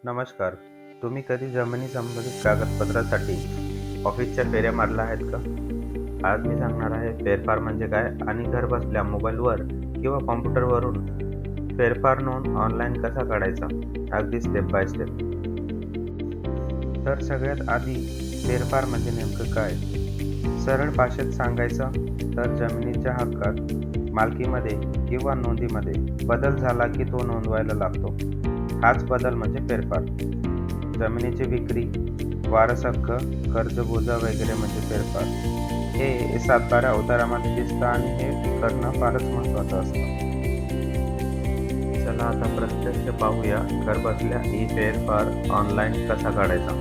नमस्कार. तुम्ही कधी जमिनी संबंधित कागदपत्रासाठी ऑफिसच्या फेऱ्या मारल्या आहेत का? आज मी सांगणार आहे फेरफार म्हणजे काय आणि घरबसल्या मोबाईलवर किंवा कॉम्प्युटरवरून फेरफार नोंद ऑनलाईन कसा काढायचा, अगदी स्टेप बाय स्टेप. तर सगळ्यात आधी फेरफार म्हणजे नेमकं काय? सरळ भाषेत सांगायचं तर जमिनीच्या हक्कात, मालकीमध्ये किंवा नोंदीमध्ये बदल झाला की तो नोंदवायला लागतो. हाच बदल म्हणजे फेरफार. जमिनीची विक्री, वारस हक्क, कर्जबोजा वगैरे म्हणजे फेरफार. हे सातबारा उतारामध्ये दिसतं आणि हे करणं फारच महत्त्वाचं असतं. चला आता प्रत्यक्ष पाहूया घरबसल्या ई फेरफार ऑनलाईन कसा काढायचा.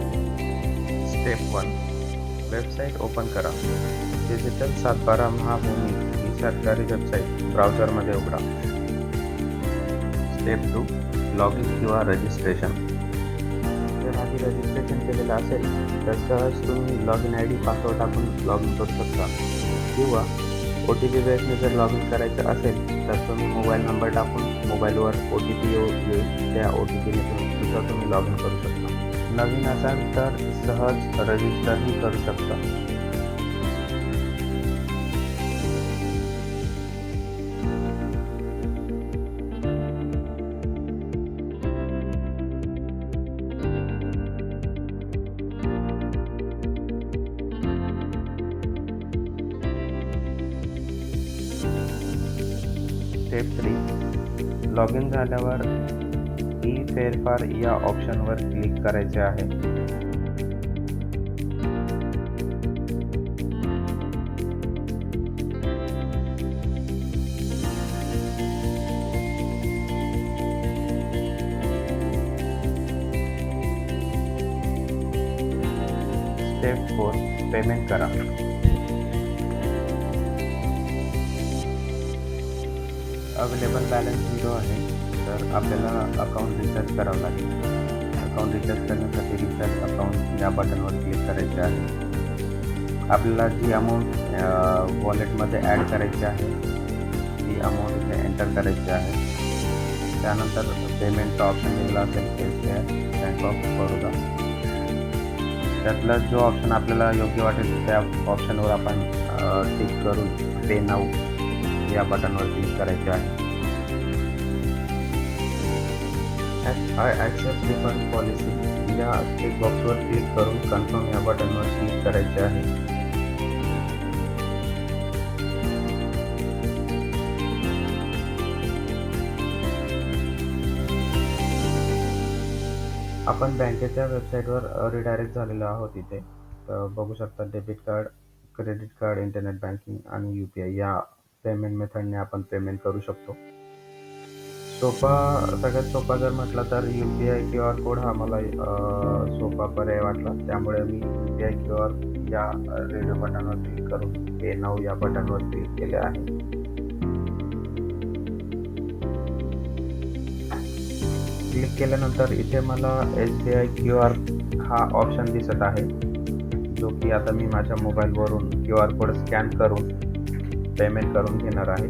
स्टेप 1. वेबसाईट ओपन करा. डिजिटल सातबारा महाभूमी ही सरकारी वेबसाईट ब्राउझरमध्ये उघडा. स्टेप 2. लॉग इन किंवा रजिस्ट्रेशन. जर आधी रजिस्ट्रेशन केलेलं असेल तर सहज तुम्ही log in I D password टाकून लॉग इन करू शकता किंवा OTP बेसने जर लॉग इन करायचं असेल तर तुम्ही मोबाईल नंबर टाकून मोबाईलवर OTP येईल त्या OTPने सुद्धा तुम्ही लॉग इन करू शकता. नवीन असाल तर सहज रजिस्टरही करू शकता. स्टेप 3. लॉग इन झाल्यावर ई फेरफार या ऑप्शनवर क्लिक करायचे आहे. स्टेप 4. पेमेंट करा. अवेलेबल बॅलन्स 0 आहे तर आपल्याला अकाउंट रिचार्ज करावं लागेल. अकाउंट रिचार्ज करण्यासाठी रिचार्ज अकाउंट या बटनवर क्लिक करायचे आहे. आपल्याला जी अमाऊंट वॉलेटमध्ये ॲड करायची आहे ती अमाऊंट इथे एंटर करायची आहे. त्यानंतर पेमेंटचा ऑप्शन दिलेला असेल SBI बँक ऑफ बरोदा. त्यातला जो ऑप्शन आपल्याला योग्य वाटेल त्या ऑप्शनवर आपण टिक करून पे नाऊ या बटनवर क्लिक करायचे आहे. आय ॲक्सेप्ट रिफंड पॉलिसी या चेकबॉक्सवर क्लिक करून कन्फर्म या बटनवर क्लिक करायचे आहे. आपण बँकेच्या वेबसाईटवर रिडायरेक्ट झालेलो आहोत. इथे बघू शकता debit card, credit card, internet banking आणि UPI या पेमेंट मेथडने आपण पेमेंट करू शकतो. सगळ्यात सोपा जर म्हटलं तर UPI QR कोड हा मला सोपा पर्याय वाटला. त्यामुळे मी UPI QR या रेडिओ बटनवर क्लिक करून पे नाऊ या बटनवर क्लिक केले आहे. क्लिक केल्यानंतर इथे मला SBI QR हा ऑप्शन दिसत आहे, जो की आता मी माझ्या मोबाईलवरून QR कोड स्कॅन करून पेमेंट करून घेणार आहे.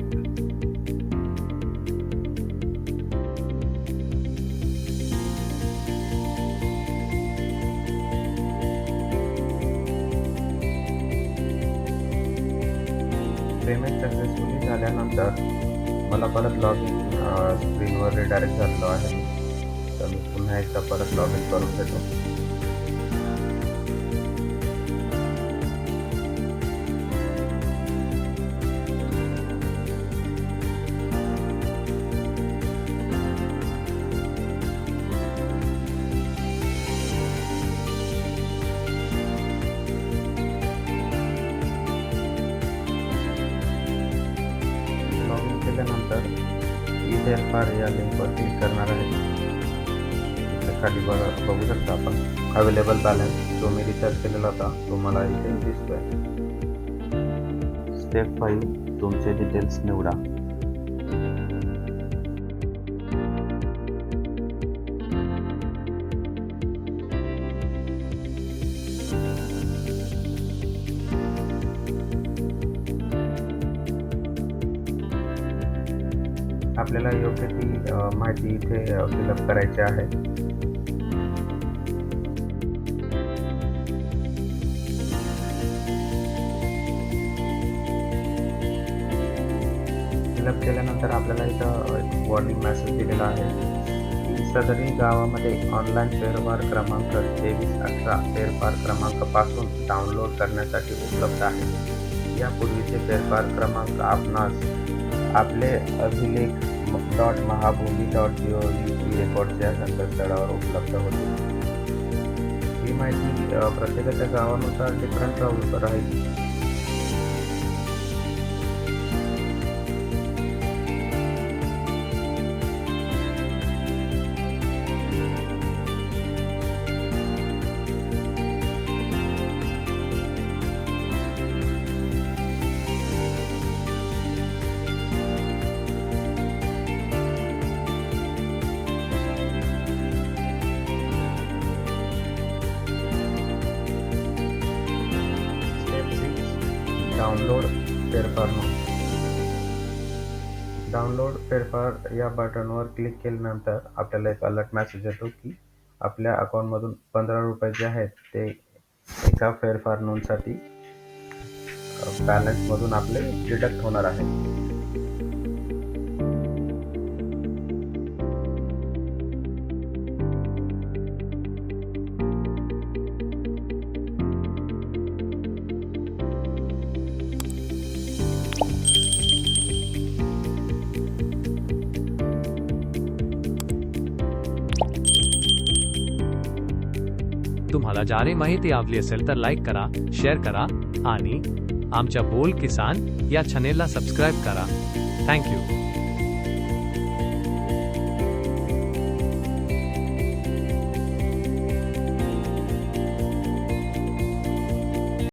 पेमेंट सक्सेसफुली झाल्यानंतर मला परत लॉग इन स्क्रीनवर रिडायरेक्ट झालेलो आहे. तर मी पुन्हा एकदा परत लॉग इन करून घेतो. लॉग इन केल्यानंतर ई फेरफार या लिंकवर क्लिक करणार आहे. इथे खाली बघू शकता आपण अवेलेबल बॅलन्स जो मी रिचार्ज केलेला होता तो मला इथे दिसतोय. स्टेप 5. तुमचे डिटेल्स निवडा. आपल्याला योग्य ती माहिती इथे फिलअप करायची आहे. फिलअप केल्यानंतर आपल्याला इथं एक वॉर्निंग मेसेज दिलेला आहे की सदरी गावामध्ये ऑनलाईन फेरफार क्रमांक 2318 फेरफार क्रमांकापासून डाउनलोड करण्यासाठी उपलब्ध आहे. यापूर्वीचे फेरफार क्रमांक आपणास आपले अभिलेख .महाभूमी.gov रेकॉर्ड्स या संकेतस्थळावर उपलब्ध होते. ही माहिती प्रत्येकाच्या गावानुसार डिफरंट राहील. डाउनलोड फेरफार नोंद. डाउनलोड फेरफार या बटनवर क्लिक केल्यानंतर आपल्याला एक अलर्ट मेसेज येतो की आपल्या अकाउंटमधून 15 रुपये जे आहेत ते एका फेरफार नोंदसाठी बॅलन्समधून आपले डिडक्ट होणार आहे. तुम्हाला जर माहिती आवडली असेल तर लाईक करा, शेअर करा आणि आमच्या बोल किसान या चॅनेलला सबस्क्राईब करा. थँक्यू.